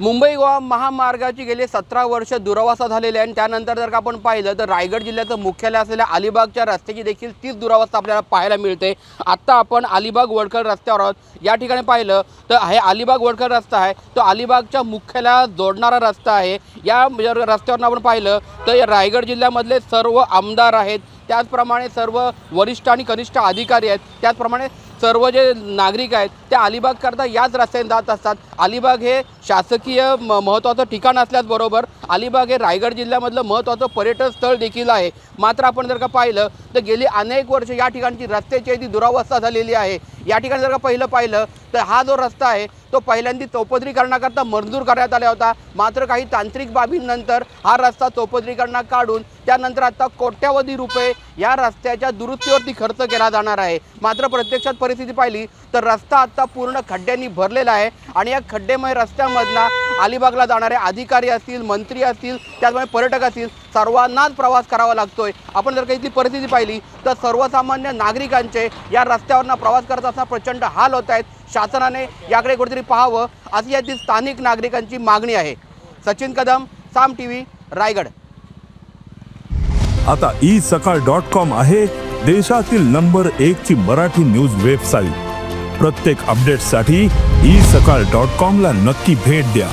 मुंबई गोवा महामार्गाची गेली 17 वर्ष दुरावस्था झालेली आहे आणि त्यानंतर जर का आपण पाहिलं तर रायगड जिल्ह्याचं मुख्यालय असलेल्या अलिबागच्या रस्त्याची देखील तीच दुरावस्था आपल्याला पाहायला मिळते। आता आपण अलिबाग वडखल रस्त्यावर आहोत। या ठिकाणी पाहिलं तर हे अलिबाग वडखल रस्ता आहे, तो अलिबागच्या मुख्यालयाला जोडणारा रस्ता आहे। या रस्त्यावर आपण पाहिलं तर रायगड जिल्ह्यामधले सर्व आमदार आहेत, त्याचप्रमाणे सर्व वरिष्ठ आणि कनिष्ठ अधिकारी आहेत, त्याचप्रमाणे सर्व जे नागरिक आहेत ते अलिबाग करता याच रस्त्याने जात असतात। अलिबाग हे शासकीय महत्त्वाचं ठिकाण असल्याबरोबर अलिबाग हे रायगड जिल्ह्यामधलं महत्त्वाचं पर्यटन स्थळ देखील आहे। मात्र आपण जर का पाहिलं तर गेली अनेक वर्ष या ठिकाणची रस्त्याची ती दुरावस्था झालेली आहे। या ठिकाणी जर का पाहिलं तर हा जो रस्ता आहे तो पहिल्यांदा चौपदरीकरणाकरता मंजूर करण्यात आला होता। मात्र काही तांत्रिक बाबींनंतर हा रस्ता चौपदरीकरण काढून त्यानंतर आता कोट्यावधी रुपये या रस्त्याच्या दुरुस्तीवरती खर्च केला जाणार आहे। मात्र प्रत्यक्षात परिस्थिती पाहिली तर रस्ता आता पूर्ण खड्ड्यांनी भरलेला आहे आणि या खड्डेमय रस्त्यामधला अलिबागला जाणारे अधिकारी असतील, मंत्री असतील, त्याचप्रमाणे पर्यटक असतील, सर्वांनाच प्रवास करावा लागतोय। आपण जर काही परिस्थिती पाहिली तर सर्वसामान्य नागरिकांचे या रस्त्यावरनं प्रवास करत असताना प्रचंड हाल होत आहेत। शासनाने याकडे कुठेतरी पाहावं अशी याची स्थानिक नागरिकांची मागणी आहे। सचिन कदम, साम टीव्ही, रायगड। आता isakal.com आहे देशातील नंबर 1 ची मराठी न्यूज वेबसाईट। प्रत्येक अपडेटसाठी isakal.com ला नक्की भेट द्या।